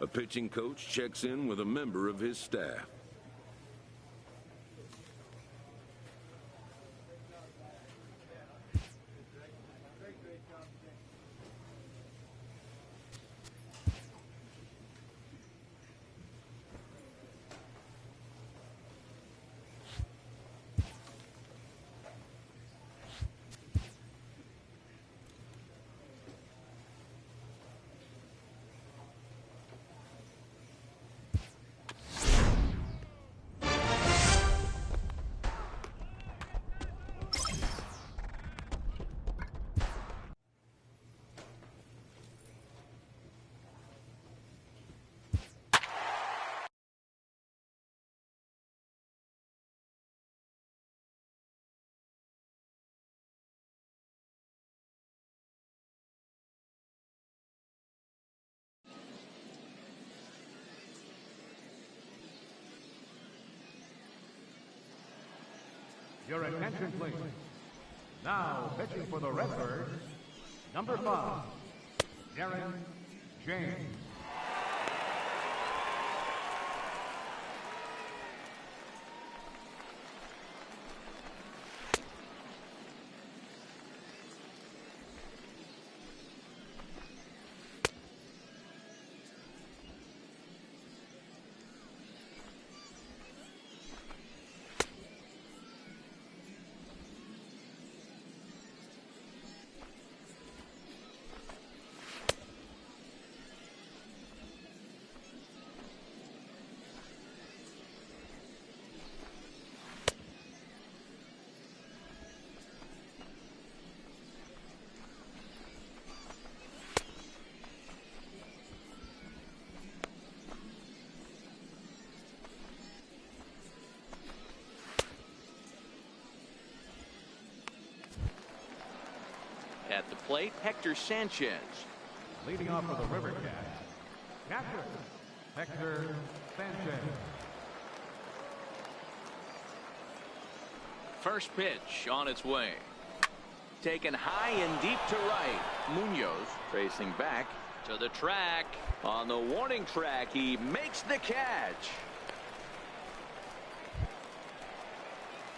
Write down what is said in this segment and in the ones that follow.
A pitching coach checks in with a member of his staff. Your attention, please. Now pitching for the Redbirds, number 5, Darren James. At the plate, Hector Sanchez. Leading off for the River Cats, catcher, Hector Sanchez. First pitch on its way. Taken high and deep to right. Munoz tracing back to the track. On the warning track, he makes the catch.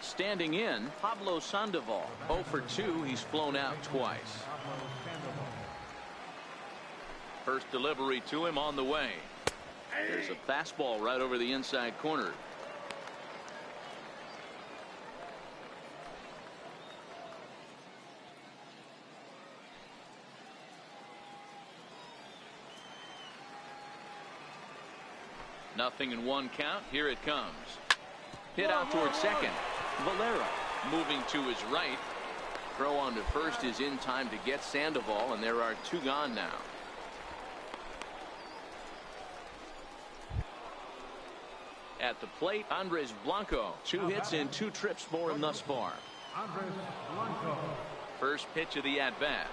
Standing in, Pablo Sandoval. 0 for 2. He's flown out twice. First delivery to him on the way. There's a fastball right over the inside corner. Nothing in one count. Here it comes. Hit out towards second. Valera moving to his right. Throw on to first is in time to get Sandoval, and there are 2 gone now. At the plate, Andres Blanco. 2 hits and 2 trips for him thus far. Andres Blanco. First pitch of the at-bat.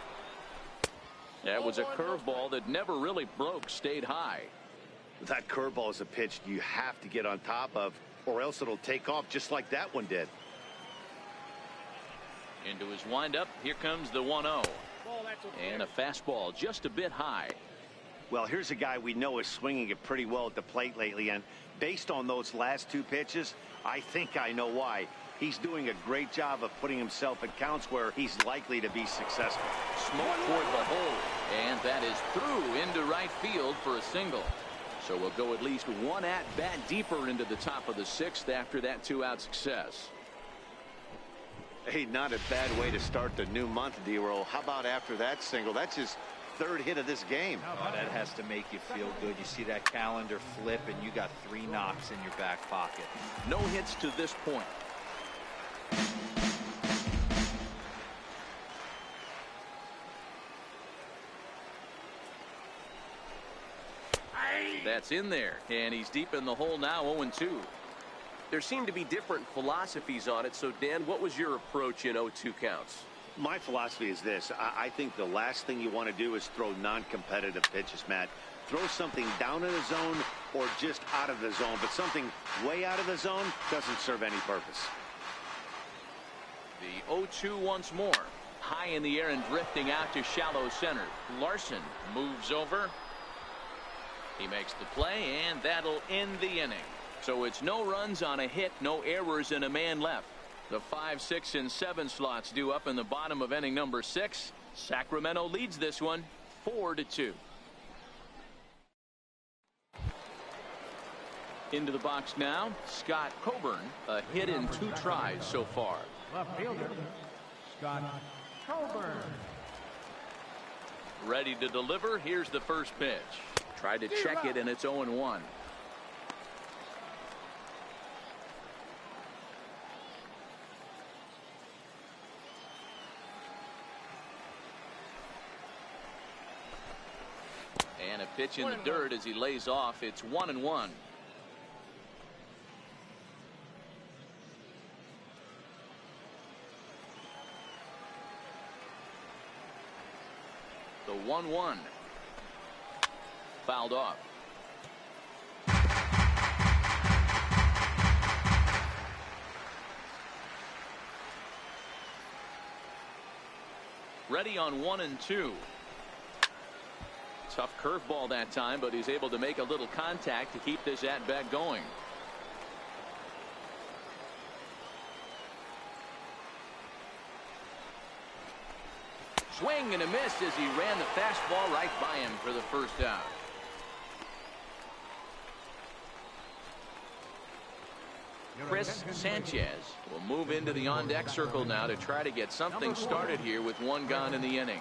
That was a curveball that never really broke, stayed high. That curveball is a pitch you have to get on top of, or else it'll take off just like that one did. Into his windup, here comes the 1-0. And a fastball just a bit high. Well, here's a guy we know is swinging it pretty well at the plate lately, and based on those last 2 pitches, I think I know why. He's doing a great job of putting himself in counts where he's likely to be successful. Smoke toward the hole, and that is through into right field for a single. So we'll go at least 1 at-bat deeper into the top of the 6th after that 2-out success. Hey, not a bad way to start the new month, D-Roll. How about after that single? That's his 3rd hit of this game. Oh, that has to make you feel good. You see that calendar flip, and you got 3 knocks in your back pocket. No hits to this point. That's in there, and he's deep in the hole now, 0-2. There seem to be different philosophies on it. So, Dan, what was your approach in 0-2 counts? My philosophy is this. I think the last thing you want to do is throw non-competitive pitches, Matt. Throw something down in the zone or just out of the zone, but something way out of the zone doesn't serve any purpose. The 0-2 once more. High in the air and drifting out to shallow center. Larson moves over. He makes the play, and that'll end the inning. So it's no runs on a hit, no errors, and a man left. The 5, 6, and 7 slots due up in the bottom of inning number 6. Sacramento leads this one 4-2. Into the box now, Scott Coburn, a hit in 2 tries so far. Left fielder, Scott Coburn. Ready to deliver. Here's the first pitch. Tried to check it, and it's 0-1. And a pitch in the dirt as he lays off. It's 1-1. The 1-1. Fouled off. Ready on 1 and 2. Tough curveball that time, but he's able to make a little contact to keep this at bat going. Swing and a miss as he ran the fastball right by him for the first out. Chris Sanchez will move into the on-deck circle now to try to get something started here with 1 gone in the inning.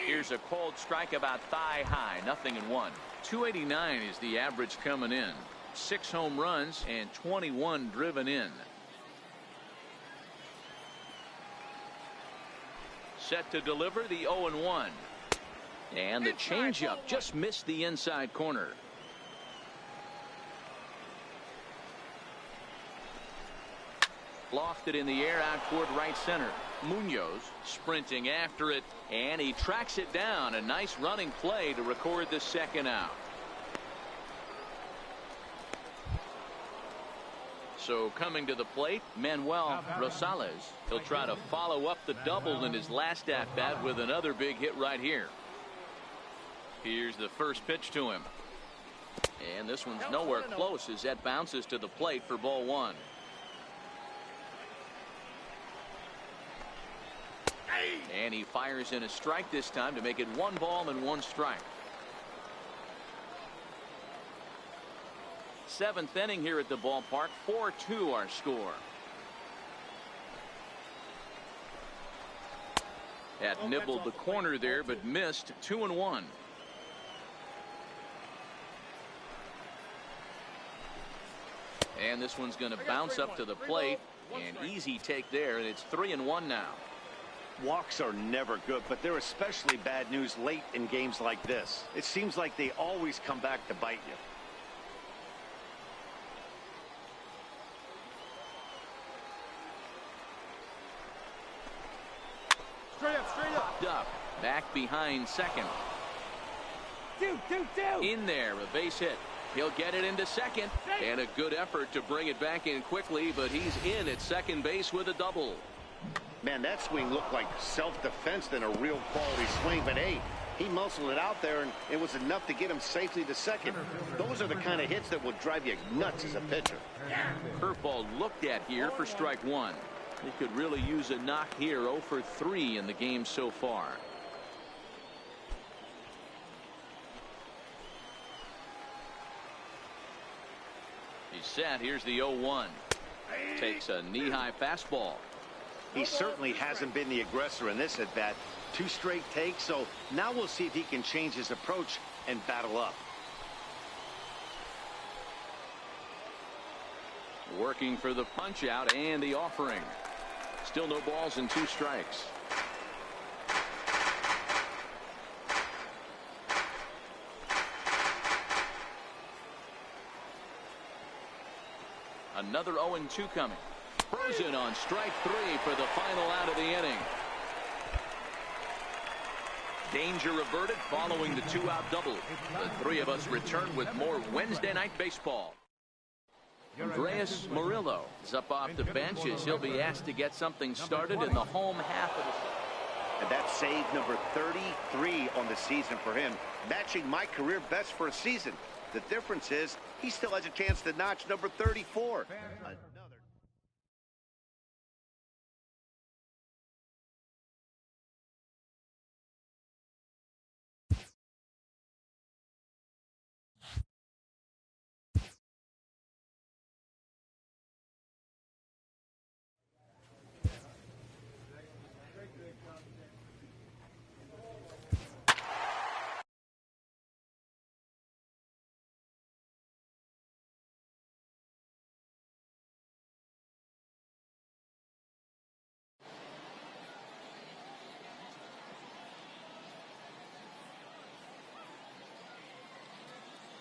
Here's a cold strike about thigh high, 0-1. 289 is the average coming in. 6 home runs and 21 driven in. Set to deliver the 0-1. And the changeup just missed the inside corner. Lofted in the air out toward right center. Munoz sprinting after it, and he tracks it down. A nice running play to record the second out. So coming to the plate, Manuel Rosales. He'll try to follow up the double in his last at bat with another big hit right here. Here's the first pitch to him, and this one's nowhere close as that bounces to the plate for ball 1. And he fires in a strike this time to make it 1 ball and 1 strike. 7th inning here at the ballpark. 4-2 our score. Had nibbled the corner there but missed. 2-1. And this one's going to bounce up to the plate. An easy take there, and it's 3-1 now. Walks are never good, but they're especially bad news late in games like this. It seems like they always come back to bite you. Straight up. Popped up. Back behind second. In there, a base hit. He'll get it into second. And a good effort to bring it back in quickly, but he's in at second base with a double. Man, that swing looked like self-defense than a real quality swing, but hey, he muscled it out there, and it was enough to get him safely to second. Those are the kind of hits that will drive you nuts as a pitcher. Curveball looked at here for strike 1. He could really use a knock here. 0 for 3 in the game so far. He's set. Here's the 0-1. Takes a knee-high fastball. He certainly hasn't been the aggressor in this at bat. 2 straight takes, so now we'll see if he can change his approach and battle up. Working for the punch out and the offering. Still no balls and 2 strikes. Another 0-2 coming. Frozen on strike 3 for the final out of the inning. Danger averted following the 2-out double. The 3 of us return with more Wednesday Night Baseball. Andreas Murillo is up off the bench as he'll be asked to get something started in the home half of the And that's save number 33 on the season for him, matching my career best for a season. The difference is he still has a chance to notch number 34.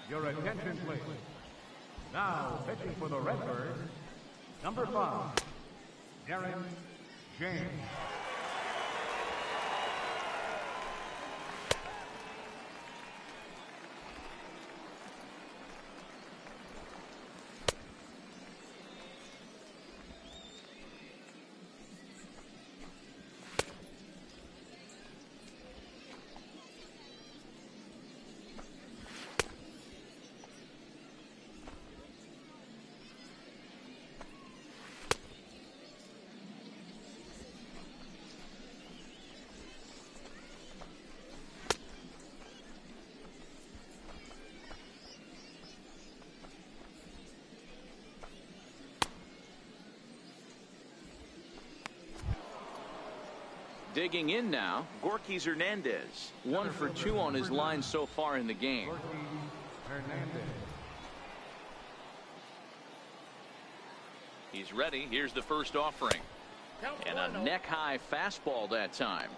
Your attention, please. Now, pitching for the Redbirds, number 5, Darren James. Digging in now, Gorky Hernandez. 1 for 2 on his line so far in the game. He's ready. Here's the first offering. And a neck-high fastball that time.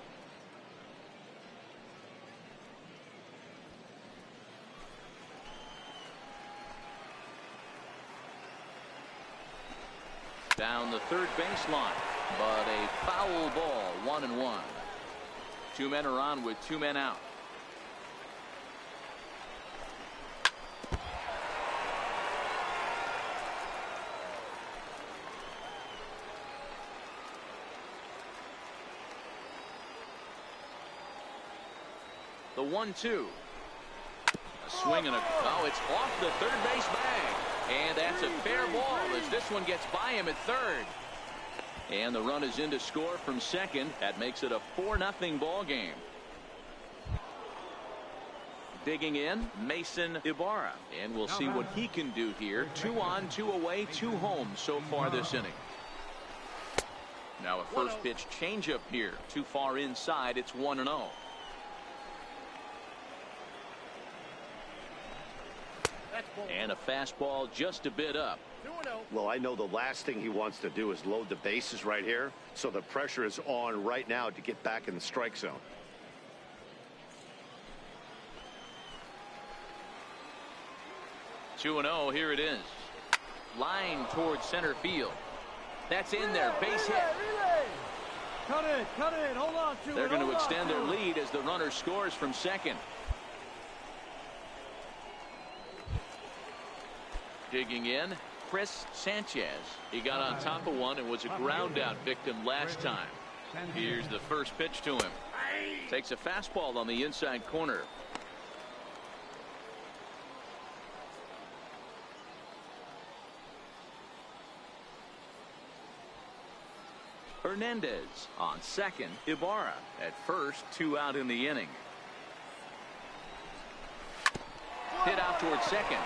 Down the third baseline. But a foul ball, 1-1. 2 men are on with 2 men out. The 1-2. A swing and a... Oh, it's off the third base bag. And that's a fair ball as this one gets by him at third. And the run is in to score from second. That makes it a 4-0 ball game. Digging in, Mason Ibarra. And we'll see what he can do here. 2 on, 2 away, 2 home so far this inning. Now a first pitch changeup here. Too far inside. It's 1-0. And a fastball just a bit up. Well, I know the last thing he wants to do is load the bases right here, so the pressure is on right now to get back in the strike zone. Two 2-0, here it is. Line towards center field. That's in there, base hit. Cut it, hold on to it. They're going to extend their lead as the runner scores from second. Digging in, Chris Sanchez. He got on top of one and was a ground out victim last time. Here's the first pitch to him. Takes a fastball on the inside corner. Hernandez on second. Ibarra at first. 2 out in the inning. Hit out towards second.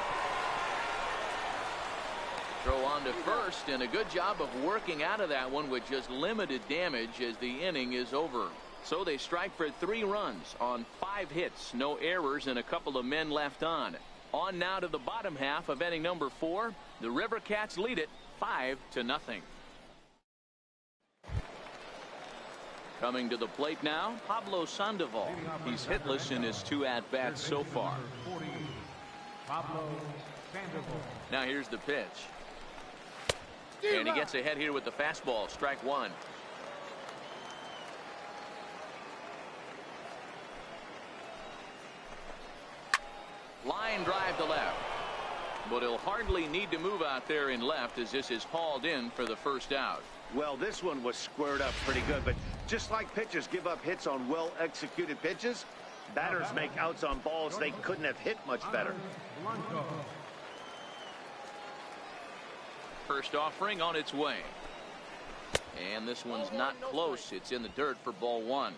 Throw on to first, and a good job of working out of that one with just limited damage as the inning is over. So they strike for 3 runs on 5 hits, no errors, and a couple of men left on. On now to the bottom half of inning number 4. The River Cats lead it 5-0. Coming to the plate now, Pablo Sandoval. He's hitless in his 2 at-bats so far. Now here's the pitch. And he gets ahead here with the fastball. Strike 1. Line drive to left. But he'll hardly need to move out there in left as this is hauled in for the first out. Well, this one was squared up pretty good, but Just like pitchers give up hits on well-executed pitches, batters make outs on balls they couldn't have hit much better. First offering on its way. And this one's not close. It's in the dirt for ball one.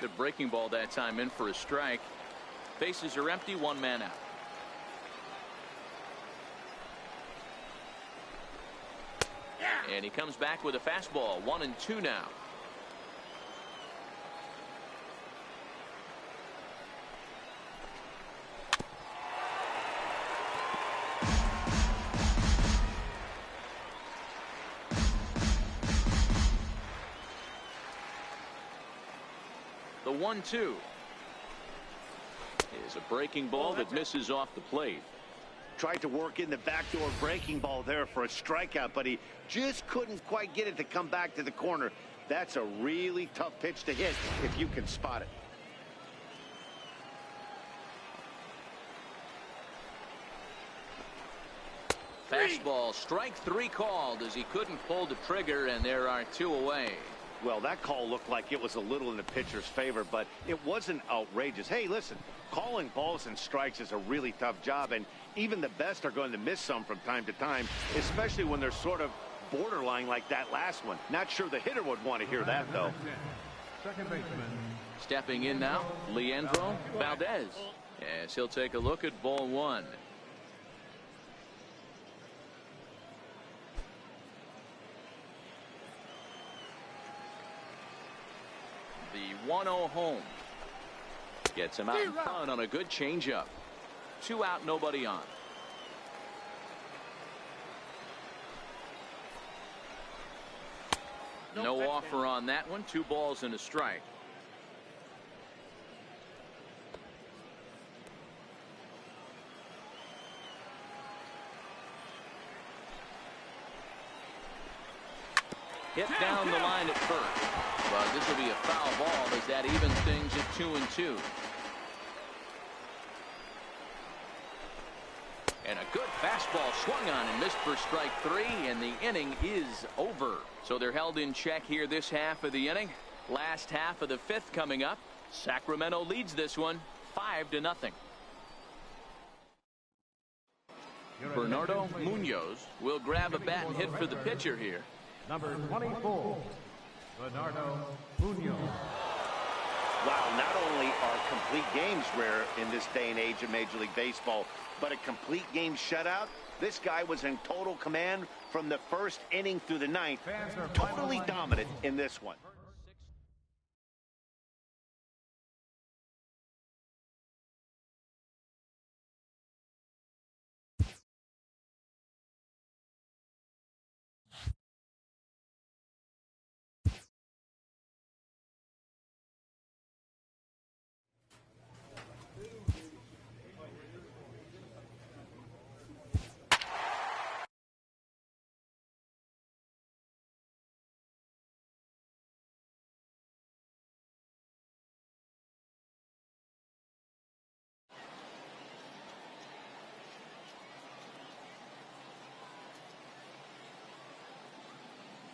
Good breaking ball that time, in for a strike. Bases are empty, one man out. And he comes back with a fastball. 1-2 now. The 1-2 is a breaking ball that misses off the plate. Tried to work in the backdoor breaking ball there for a strikeout, but he just couldn't quite get it to come back to the corner. That's a really tough pitch to hit if you can spot it. Fastball, strike three called as he couldn't pull the trigger, and there are two away. Well, that call looked like it was a little in the pitcher's favor, but it wasn't outrageous. Hey, listen, calling balls and strikes is a really tough job, and even the best are going to miss some from time to time, especially when they're sort of borderline like that last one. Not sure the hitter would want to hear that, though. Second baseman. Stepping in now, Leandro Valdez, as he'll take a look at ball one. The 1-0 home. Gets him out in front on a good changeup. 2 out, nobody on. No offer on that one. 2 balls and a strike. Hit down the line at first. But this will be a foul ball as that evens things at 2-2. And a good fastball swung on and missed for strike 3, and the inning is over. So they're held in check here this half of the inning. Last half of the 5th coming up. Sacramento leads this one 5-0. Bernardo Munoz will grab a bat and hit for the pitcher here. Number 24, Bernardo Munoz. Wow, not only are complete games rare in this day and age of Major League Baseball, but a complete game shutout. This guy was in total command from the 1st inning through the 9th. Totally dominant in this one.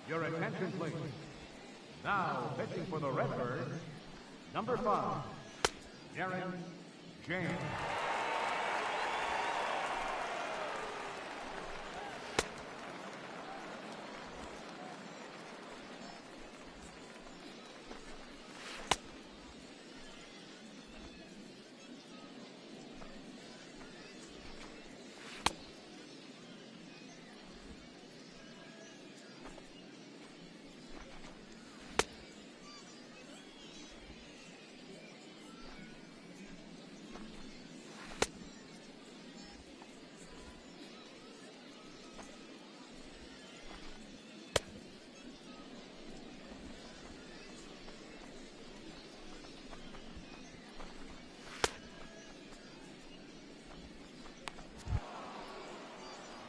Your attention, please. Now pitching for the Redbirds, number 5, Aaron James.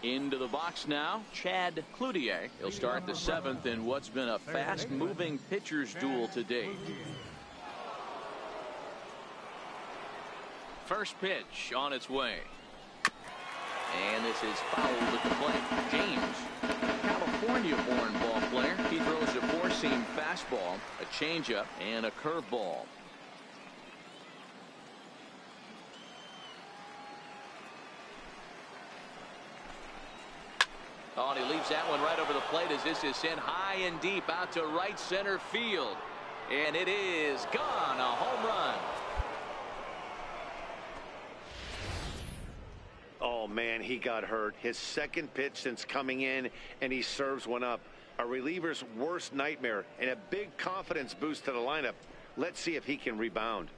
Into the box now, Chad Cloutier. He'll start the 7th in what's been a fast-moving pitcher's duel to date. First pitch on its way. And this is fouled at the plate. James, California-born ball player. He throws a four-seam fastball, a changeup, and a curveball. Oh, and he leaves that one right over the plate as this is sent high and deep out to right center field. And it is gone. A home run. Oh, man, he got hurt. His second pitch since coming in, and he serves one up. A reliever's worst nightmare and a big confidence boost to the lineup. Let's see if he can rebound.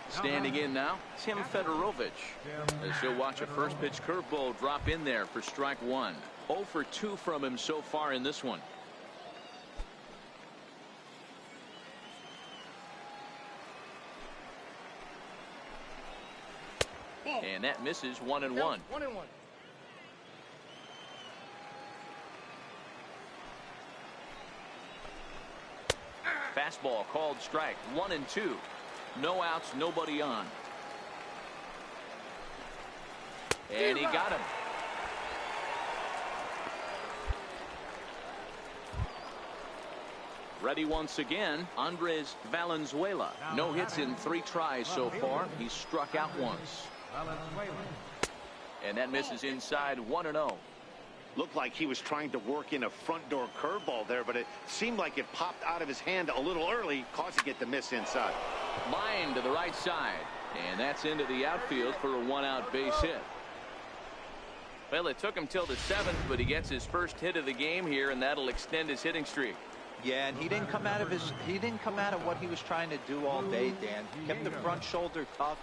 Standing in now, Tim Fedorovich. As he'll watch a first pitch curveball drop in there for strike one. 0 for 2 from him so far in this one. And that misses 1-1. 1-1. Fastball called strike. 1-2. No outs, nobody on. And he got him. Ready once again, Andres Valenzuela. No hits in 3 tries so far. He's struck out once. And that misses inside 1-0. Looked like he was trying to work in a front door curveball there, but it seemed like it popped out of his hand a little early, causing it to miss inside. Line to the right side. And that's into the outfield for a 1-out base hit. Well, it took him till the 7th, but he gets his first hit of the game here, and that'll extend his hitting streak. Yeah, and he didn't come out of what he was trying to do all day, Dan. He kept the front shoulder tough,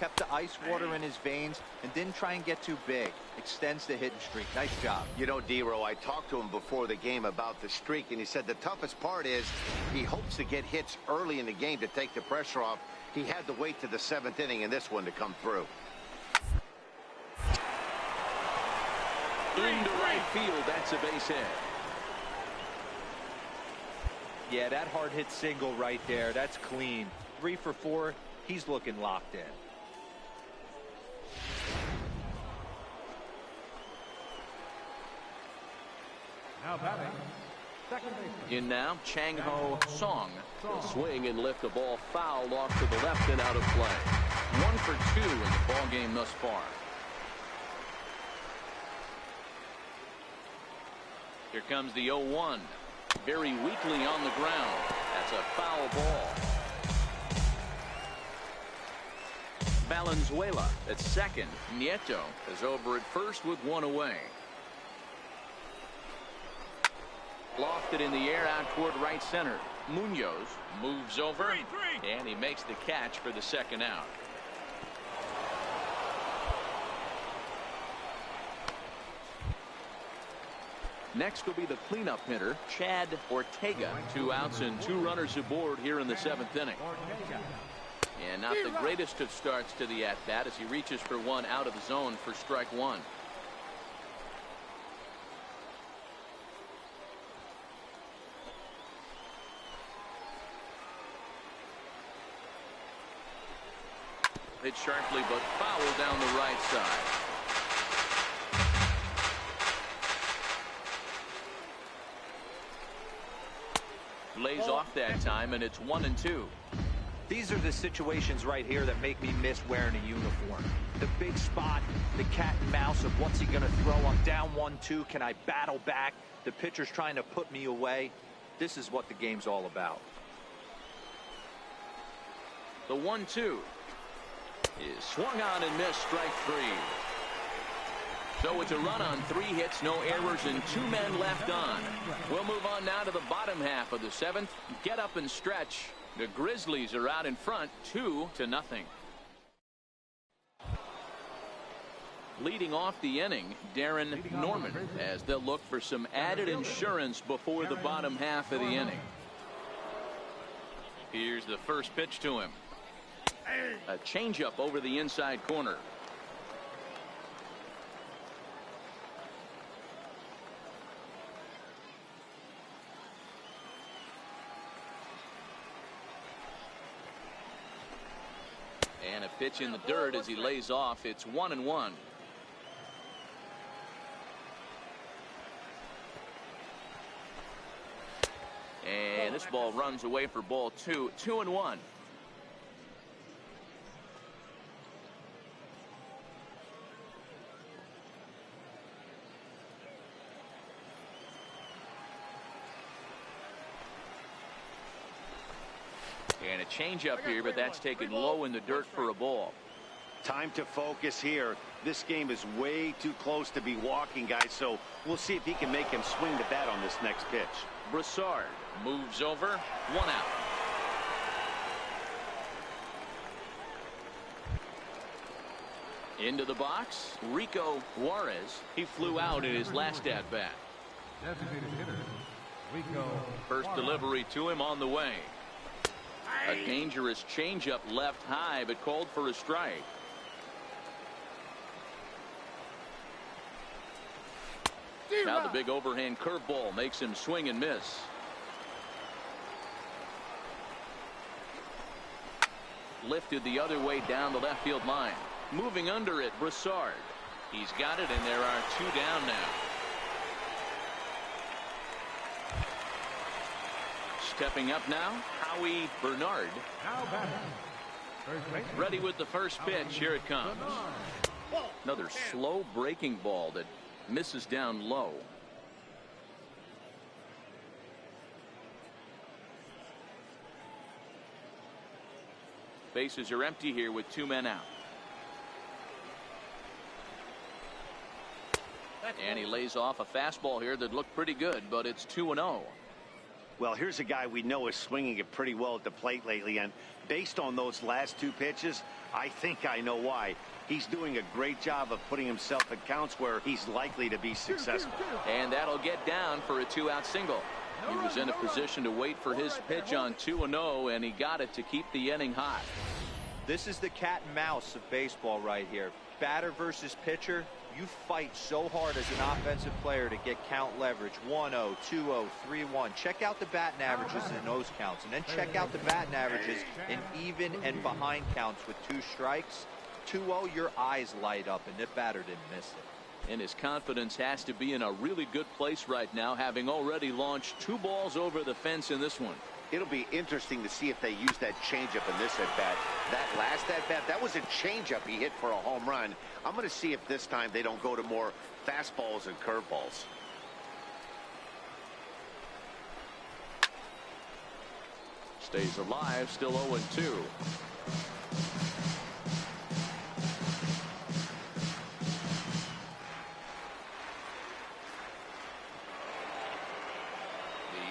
kept the ice water in his veins, and didn't try and get too big. Extends the hitting streak. Nice job. You know, D-Row, I talked to him before the game about the streak, and he said the toughest part is he hopes to get hits early in the game to take the pressure off. He had to wait to the 7th inning in this one to come through. Into right field, that's a base hit. Yeah, that hard hit single right there. That's clean. 3 for 4. He's looking locked in. Now batting, second baseman. In now, Chang Ho Song. He'll swing and lift the ball foul off to the left and out of play. 1 for 2 in the ball game thus far. Here comes the 0-1. Very weakly on the ground. That's a foul ball. Valenzuela at second. Nieto is over at first with 1 away. Lofted in the air out toward right center. Munoz moves over, and he makes the catch for the 2nd out. Next will be the cleanup hitter, Chad Ortega. 2 outs and 2 runners aboard here in the 7th inning. And not the greatest of starts to the at-bat as he reaches for 1 out of the zone for strike 1. Hit sharply but foul down the right side. Lays off that time, and it's 1-2. These are the situations right here that make me miss wearing a uniform. The big spot, the cat and mouse of what's he going to throw. I'm down 1-2. Can I battle back? The pitcher's trying to put me away. This is what the game's all about. The 1-2 is swung on and missed, strike 3. So it's a run on 3 hits, no errors, and 2 men left on. We'll move on now to the bottom half of the 7th. Get up and stretch. The Grizzlies are out in front, 2-0. Leading off the inning, Darren Norman, as they'll look for some added insurance before the bottom half of the inning. Here's the first pitch to him. A changeup over the inside corner. a pitch in the dirt as he lays off. It's 1-1. And this ball runs away for ball 2. 2-1. And a changeup here, but that's taken low in the dirt for a ball. Time to focus here. This game is way too close to be walking, guys, so we'll see if he can make him swing the bat on this next pitch. Broussard moves over. 1 out. Into the box, Rico Juarez. He flew out in his last at bat. Designated hitter, Rico. First delivery to him on the way. A dangerous changeup left high, but called for a strike. Now the big overhand curveball makes him swing and miss. Lifted the other way down the left field line. Moving under it, Broussard. He's got it, and there are 2 down now. Stepping up now, Howie Bernard. Now batting. First baseman. Ready with the first pitch. Here it comes. Another slow breaking ball that misses down low. Bases are empty here with 2 men out. And he lays off a fastball here that looked pretty good, but it's 2-0. Well, here's a guy we know is swinging it pretty well at the plate lately, and based on those last 2 pitches, I think I know why. He's doing a great job of putting himself in counts where he's likely to be successful. And that'll get down for a 2-out single. He was in a position to wait for his pitch on 2-0, and he got it to keep the inning hot. This is the cat and mouse of baseball right here. Batter versus pitcher. You fight so hard as an offensive player to get count leverage. 1-0, 2-0, 3-1. Check out the batting averages in those counts, and then check out the batting averages in even and behind counts with 2 strikes. 2-0, your eyes light up, and the batter didn't miss it. And his confidence has to be in a really good place right now, having already launched 2 balls over the fence in this one. It'll be interesting to see if they use that changeup in this at-bat. That last at-bat, that was a changeup he hit for a home run. I'm going to see if this time they don't go to more fastballs and curveballs. Stays alive, still 0-2.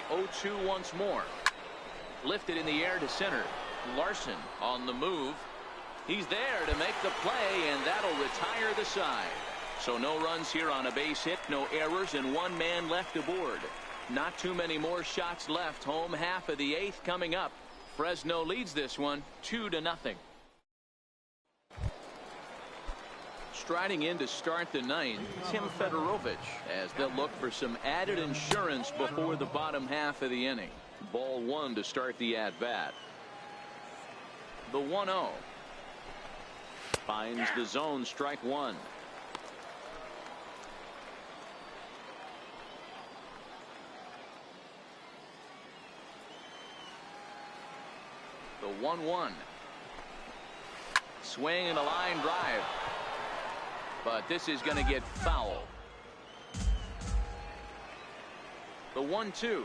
The 0-2 once more. Lifted in the air to center. Larson on the move. He's there to make the play, and that'll retire the side. So no runs here on a base hit, no errors, and 1 man left aboard. Not too many more shots left. Home half of the 8th coming up. Fresno leads this one 2-0. Striding in to start the 9th, Tim Fedorovich, as they'll look for some added insurance before the bottom half of the inning. Ball 1 to start the at-bat. The 1-0. Finds the zone, strike 1. The 1-1. Swing and a line drive. But this is going to get foul. The 1-2.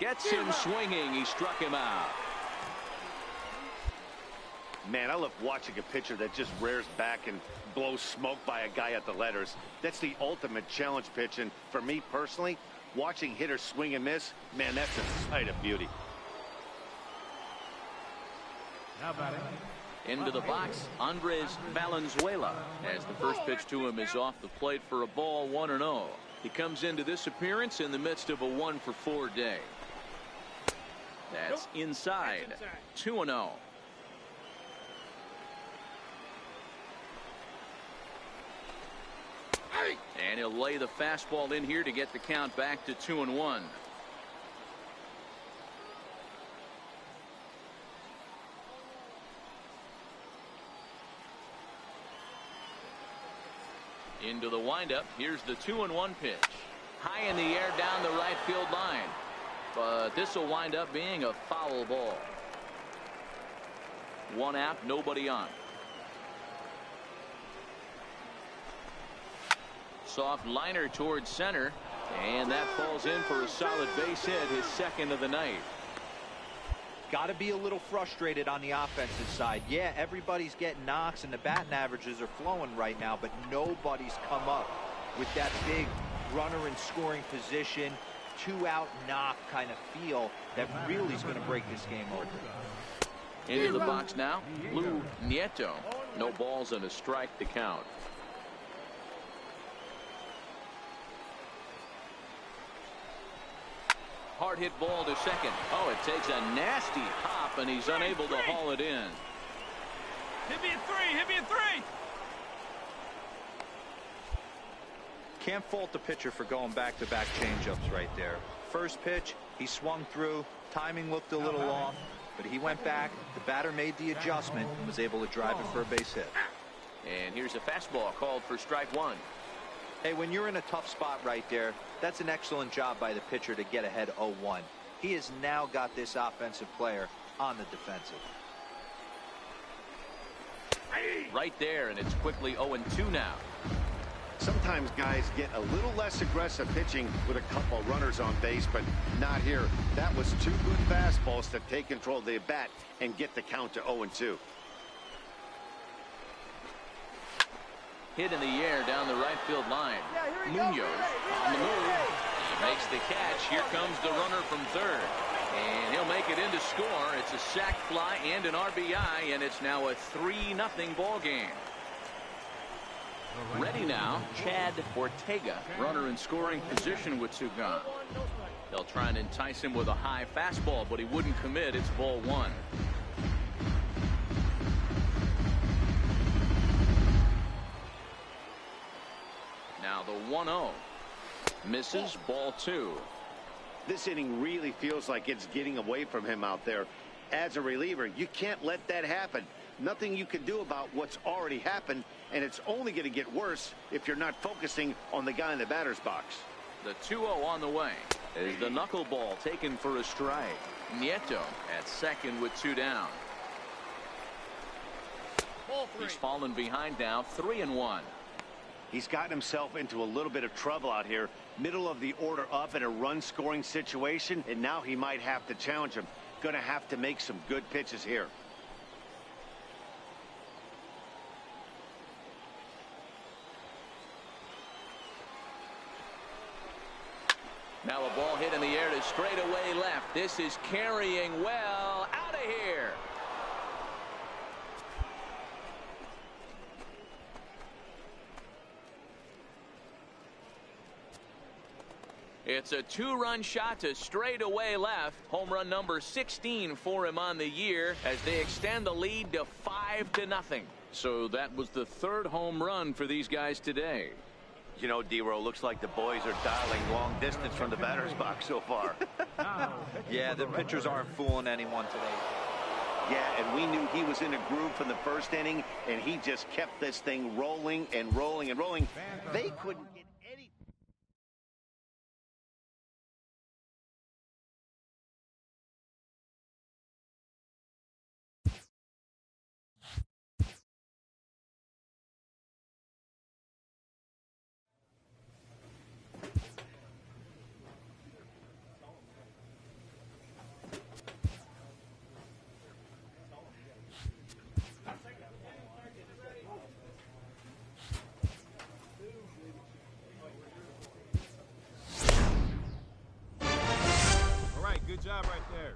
Gets him swinging. He struck him out. Man, I love watching a pitcher that just rears back and blows smoke by a guy at the letters. That's the ultimate challenge pitch, and for me personally, watching hitters swing and miss, man, that's a sight of beauty. Now batting. Into the box, Andres Valenzuela, as the first pitch to him is off the plate for a ball, 1-0. He comes into this appearance in the midst of a 1-for-4 day. That's inside. 2-0. And he'll lay the fastball in here to get the count back to 2-1. Into the windup. Here's the 2-1 pitch. High in the air down the right field line. But this will wind up being a foul ball. One out, nobody on. Soft liner towards center. And that falls in for a solid base hit, his second of the night. Got to be a little frustrated on the offensive side. Yeah, everybody's getting knocks and the batting averages are flowing right now, but nobody's come up with that big runner in scoring position, 2-out knock kind of feel that really is going to break this game open. Into the box now, Lou Nieto. No balls and a strike to count. Hard hit ball to second. Oh, it takes a nasty hop and he's unable to haul it in. Hit me a three. Hit me a three. Can't fault the pitcher for going back-to-back changeups right there. First pitch, he swung through. Timing looked a little off, but he went back. The batter made the adjustment and was able to drive it for a base hit. And here's a fastball called for strike one. Hey, when you're in a tough spot right there, that's an excellent job by the pitcher to get ahead 0-1. He has now got this offensive player on the defensive. Right there, and it's quickly 0-2 now. Sometimes guys get a little less aggressive pitching with a couple runners on base, but not here. That was two good fastballs to take control of the bat and get the count to 0-2. Hit in the air down the right field line. Munoz on the move. He makes the catch. Here comes the runner from third. And he'll make it in to score. It's a sac fly and an RBI, and it's now a 3-0 ball game. Ready now, Chad Ortega. Runner in scoring position with two gone. They'll try and entice him with a high fastball, but he wouldn't commit. It's ball one. Now the 1-0. Misses, ball two. This inning really feels like it's getting away from him out there. As a reliever, you can't let that happen. Nothing you can do about what's already happened, and it's only going to get worse if you're not focusing on the guy in the batter's box. The 2-0 on the way. Is the knuckleball taken for a strike. Nieto at second with two down. He's fallen behind now, 3-1. He's gotten himself into a little bit of trouble out here. Middle of the order up in a run-scoring situation, and now he might have to challenge him. Going to have to make some good pitches here. Now a ball hit in the air to straightaway left. This is carrying well. Out of here. It's a two-run shot to straightaway left. Home run number 16 for him on the year as they extend the lead to 5-0. So that was the third home run for these guys today. You know, D-Row, looks like the boys are dialing long distance from the batter's box so far. Yeah, the pitchers aren't fooling anyone today. Yeah, and we knew he was in a groove from the first inning, and he just kept this thing rolling and rolling and rolling. They couldn't get any. Good job right there.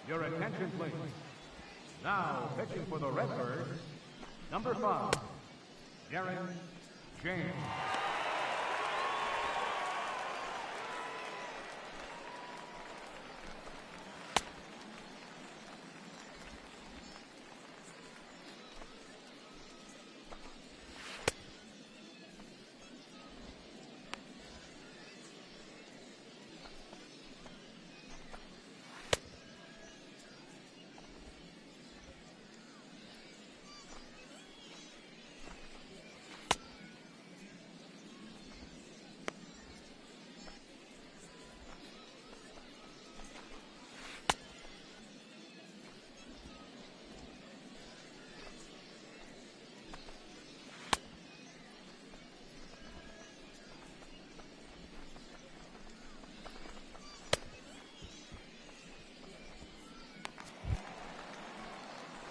Your attention, please. Now, pitching for the Redbirds, number 5, Darren James.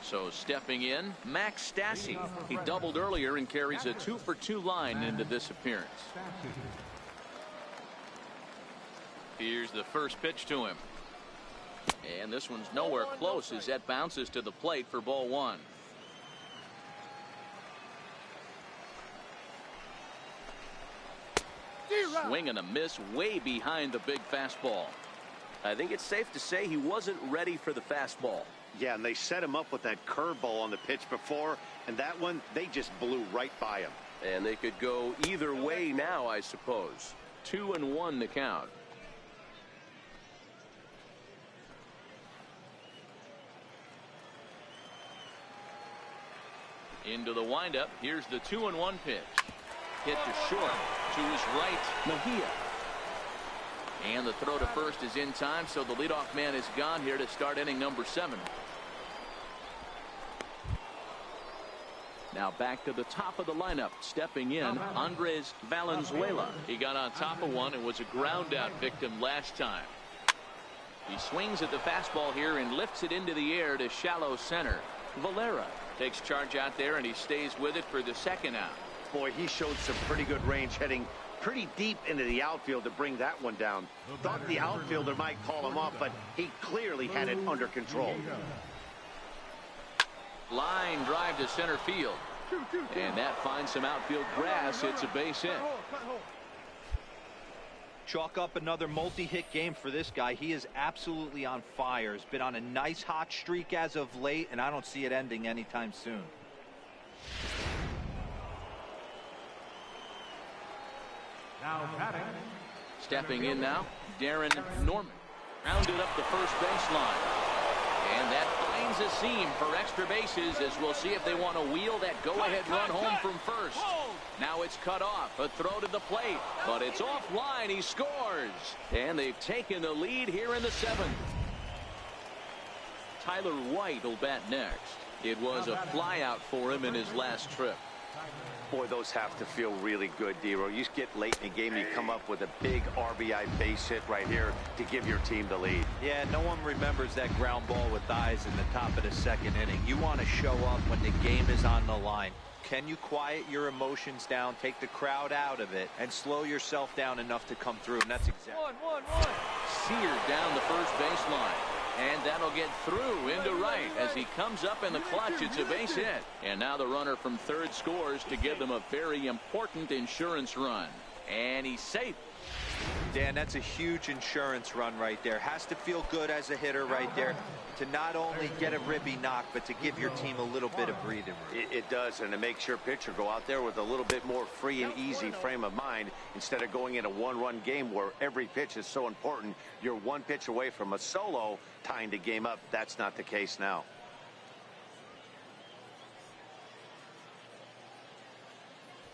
So stepping in, Max Stassi. He doubled earlier and carries a 2-for-2 line into this appearance. Here's the first pitch to him. And this one's nowhere close as that bounces to the plate for ball 1. Swing and a miss way behind the big fastball. I think it's safe to say he wasn't ready for the fastball. Yeah, and they set him up with that curveball on the pitch before, and that one, they just blew right by him. And they could go either way now, I suppose. 2-1 the count. Into the windup. Here's the 2-1 pitch. Hit to short. To his right, Mejia. And the throw to first is in time, so the leadoff man is gone here to start inning number 7. Now back to the top of the lineup. Stepping in, Andres Valenzuela. He got on top of one and was a ground out victim last time. He swings at the fastball here and lifts it into the air to shallow center. Valera takes charge out there, and he stays with it for the second out. Boy, he showed some pretty good range, heading pretty deep into the outfield to bring that one down. Thought the outfielder might call him off, but he clearly had it under control. Line drive to center field. And that finds some outfield grass. It's a base hit. Chalk up another multi-hit game for this guy. He is absolutely on fire. He's been on a nice hot streak as of late, and I don't see it ending anytime soon. Now batting. Stepping in now, Darren Norman. Rounded up the first baseline. And that finds a seam for extra bases, as we'll see if they want to wheel that go-ahead run home from first. Now it's cut off. A throw to the plate. But it's offline. He scores. And they've taken the lead here in the 7th. Tyler White will bat next. It was a flyout for him in his last trip. Boy, those have to feel really good, D-Row. You just get late in the game, you come up with a big RBI base hit right here to give your team the lead. Yeah, no one remembers that ground ball with eyes in the top of the 2nd inning. You want to show up when the game is on the line. Can you quiet your emotions down, take the crowd out of it, and slow yourself down enough to come through? And that's exactly. Seared down the first baseline. And that'll get through into right. As he comes up in the clutch, it's a base hit. And now the runner from third scores to give them a very important insurance run. And he's safe. Dan, that's a huge insurance run right there. Has to feel good as a hitter right there to not only get a ribby knock, but to give your team a little bit of breathing room. It does, and it makes your pitcher go out there with a little bit more free and easy frame of mind instead of going in a one-run game where every pitch is so important. You're one pitch away from a solo, tying the game up. That's not the case now.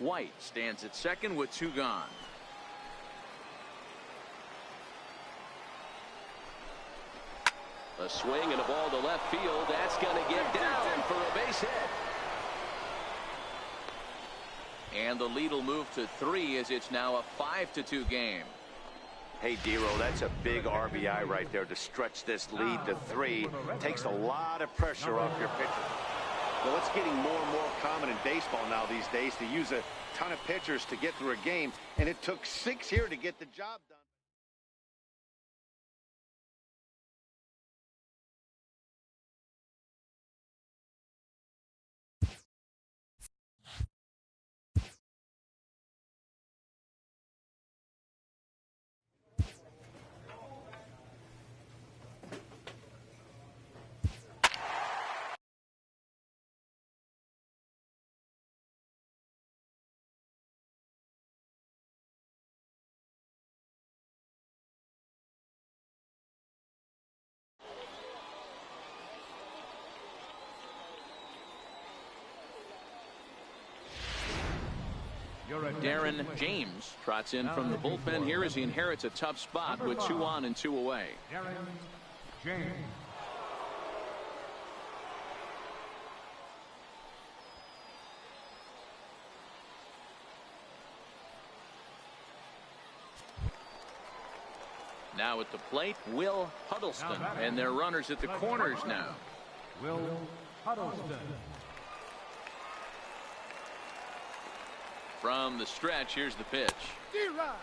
White stands at second with 2 gone. A swing and a ball to left field. That's going to get down for a base hit. And the lead will move to 3 as it's now a 5-2 game. Hey, D-Row, that's a big RBI right there to stretch this lead to 3. Takes a lot of pressure off your pitcher. Well, it's getting more and more common in baseball now these days to use a ton of pitchers to get through a game, and it took 6 here to get the job done. Darren James trots in from the bullpen here as he inherits a tough spot with 2 on and 2 away. Darren James. Now at the plate, Will Huddleston, and their runners at the corners now. Will Huddleston. From the stretch, here's the pitch.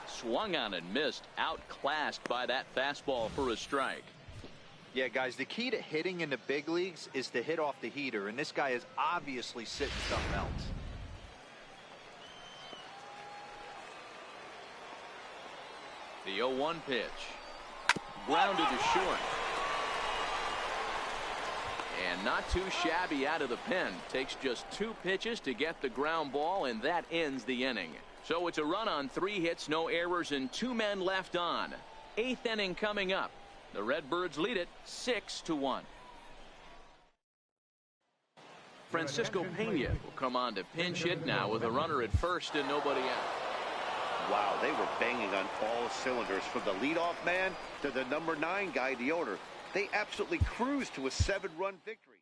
Swung on and missed, outclassed by that fastball for a strike. Yeah, guys, the key to hitting in the big leagues is to hit off the heater, and this guy is obviously sitting something else. The 0-1 pitch. Grounded to short. And not too shabby out of the pen. Takes just 2 pitches to get the ground ball, and that ends the inning. So it's a run on 3 hits, no errors, and 2 men left on. 8th inning coming up. The Redbirds lead it 6-1. Francisco Pena will come on to pinch hit now with a runner at first and nobody out. Wow, they were banging on all cylinders from the leadoff man to the number 9 guy, the owner. They absolutely cruised to a 7-run victory.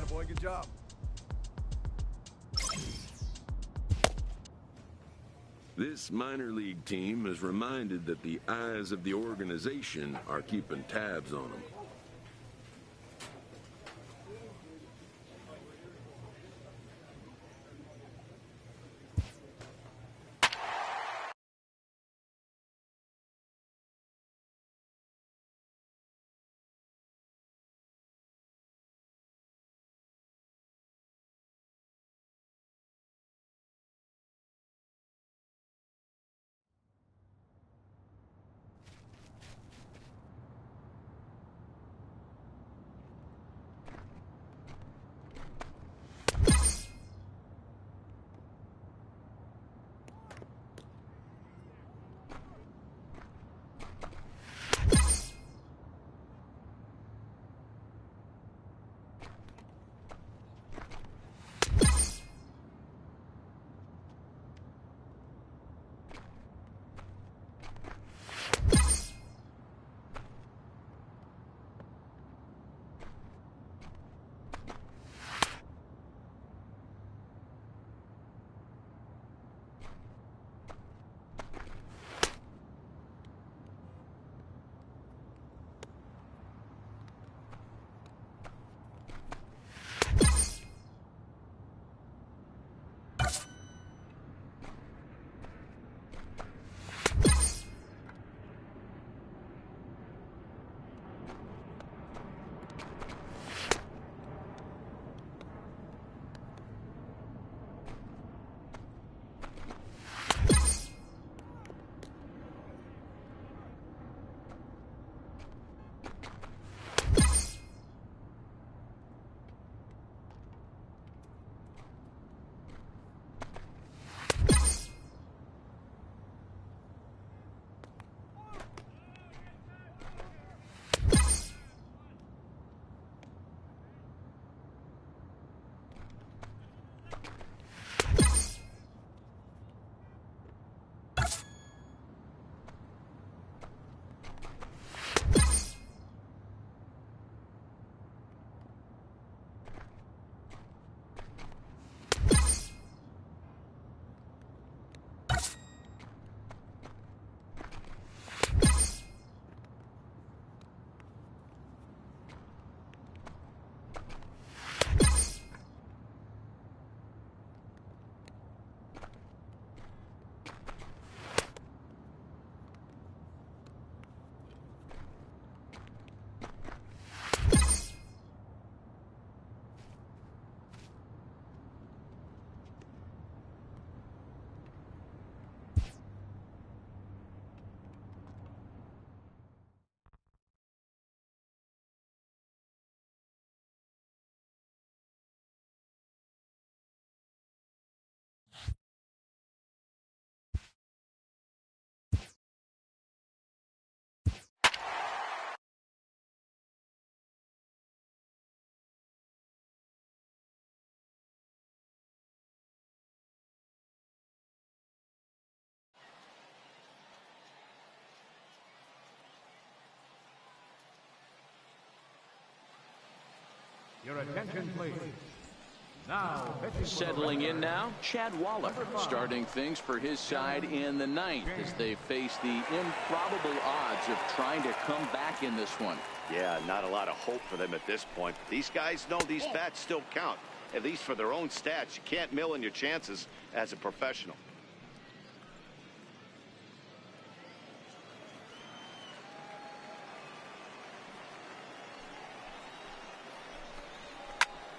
Boy, good job. This minor league team is reminded that the eyes of the organization are keeping tabs on them. Your attention, please. Now, settling in now, Chad Waller starting things for his side in the ninth as they face the improbable odds of trying to come back in this one. Yeah, not a lot of hope for them at this point. These guys know these bats still count, at least for their own stats. You can't mill in your chances as a professional.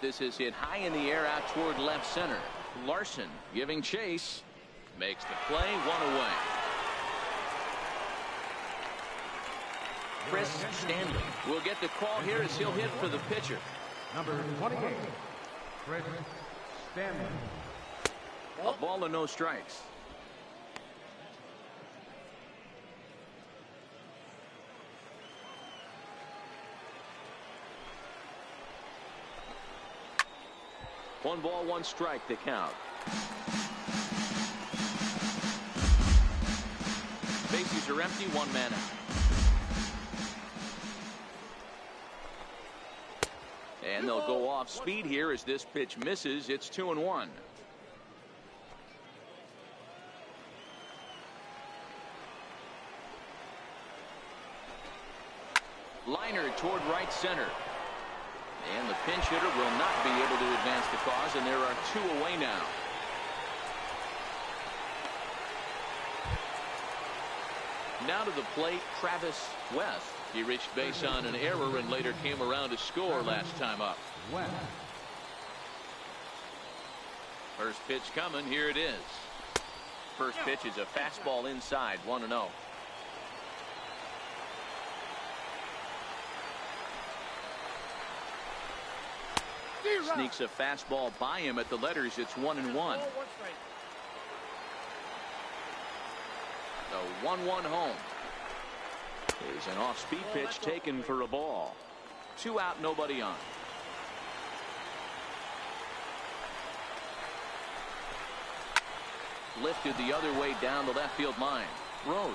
This is hit high in the air out toward left center. Larson giving chase. Makes the play, one away. Chris Stanley will get the call here as he'll hit for the pitcher. Number 28, Chris Stanley. A ball and no strikes. One ball, one strike to count. Bases are empty, one man out. And they'll go off speed here as this pitch misses. It's 2-1. Liner toward right center. And the pinch hitter will not be able to advance the cause, and there are two away now. Now to the plate, Travis West. He reached base on an error and later came around to score last time up. First pitch coming. Here it is. First pitch is a fastball inside, 1-0. Sneaks a fastball by him at the letters. It's 1-1. The 1-1 home. Is an off-speed pitch taken for a ball. 2 out, nobody on. Lifted the other way down the left field line. Rose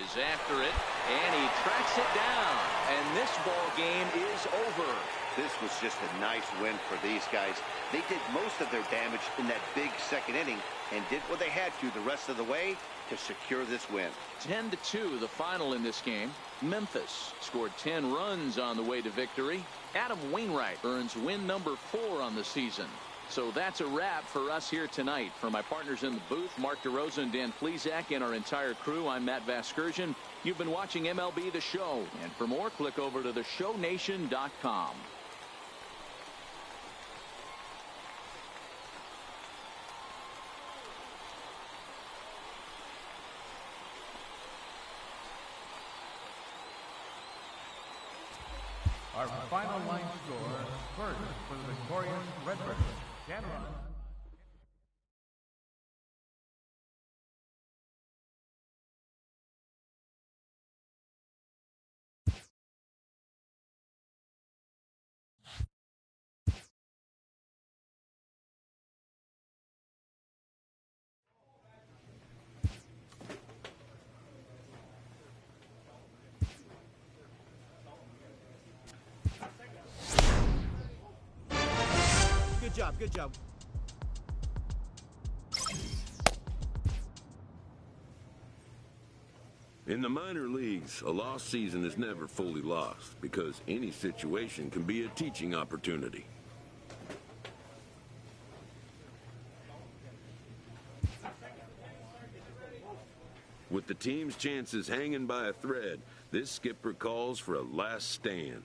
is after it, and he tracks it down. And this ball game is over. This was just a nice win for these guys. They did most of their damage in that big second inning and did what they had to the rest of the way to secure this win. 10-2 the final in this game. Memphis scored 10 runs on the way to victory. Adam Wainwright earns win number 4 on the season. So that's a wrap for us here tonight. For my partners in the booth, Mark DeRosa and Dan Plesac, and our entire crew, I'm Matt Vasgersian. You've been watching MLB The Show. And for more, click over to theshownation.com. Our final line score, first for the victorious Redbirds, Dan Run. Good job. In the minor leagues, a lost season is never fully lost because any situation can be a teaching opportunity. With the team's chances hanging by a thread, this skipper calls for a last stand.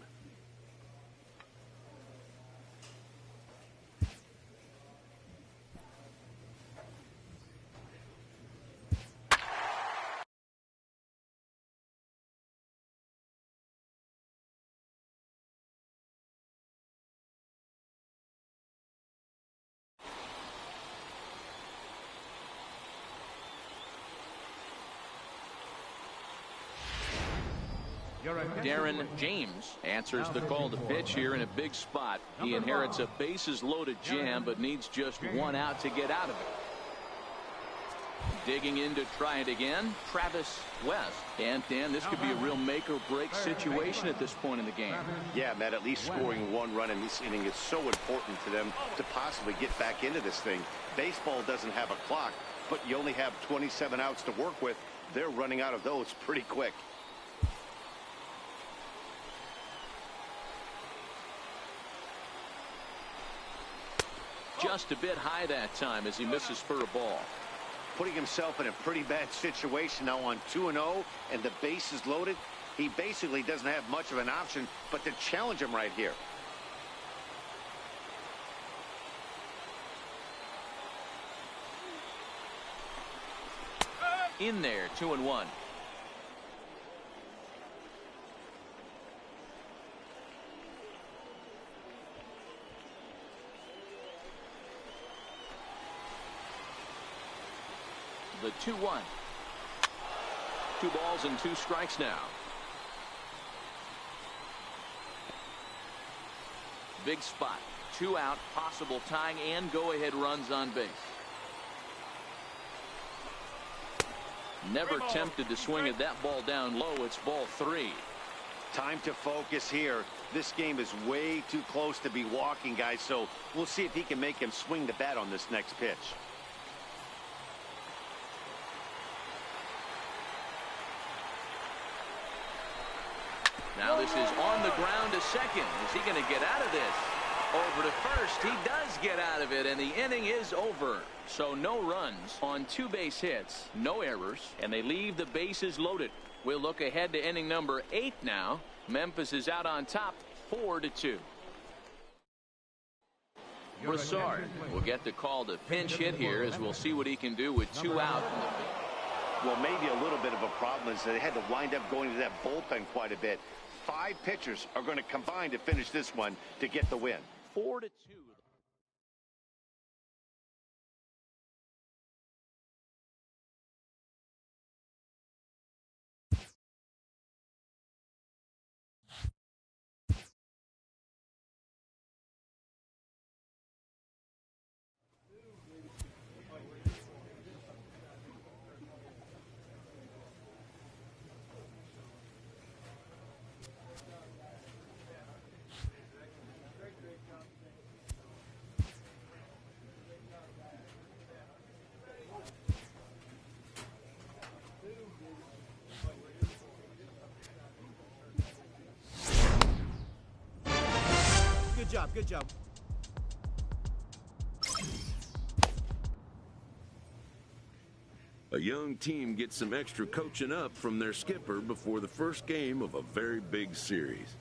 Darren James answers the call to pitch here in a big spot. He inherits a bases-loaded jam, but needs just 1 out to get out of it. Digging in to try it again, Travis West. And, Dan, this could be a real make-or-break situation at this point in the game. Yeah, Matt, at least scoring one run in this inning is so important to them to possibly get back into this thing. Baseball doesn't have a clock, but you only have 27 outs to work with. They're running out of those pretty quick. Just a bit high that time as he misses for a ball. Putting himself in a pretty bad situation now on 2-0 and the base is loaded. He basically doesn't have much of an option but to challenge him right here. In there, 2-1. The 2-1. 2 balls and 2 strikes now. Big spot. 2 out, possible tying and go-ahead runs on base. Never tempted to swing at that ball down low. It's ball 3. Time to focus here. This game is way too close to be walking, guys, so we'll see if he can make him swing the bat on this next pitch. Now this is on the ground to second. Is he going to get out of this? Over to first. He does get out of it, and the inning is over. So no runs on 2 base hits, no errors, and they leave the bases loaded. We'll look ahead to inning number 8 now. Memphis is out on top, 4-2. Broussard will get the call to pinch hit here as we'll see what he can do with 2 out from the field. Well, maybe a little bit of a problem is that they had to wind up going to that bullpen quite a bit. 5 pitchers are going to combine to finish this one to get the win. 4-2. Good job, good job. A young team gets some extra coaching up from their skipper before the first game of a very big series.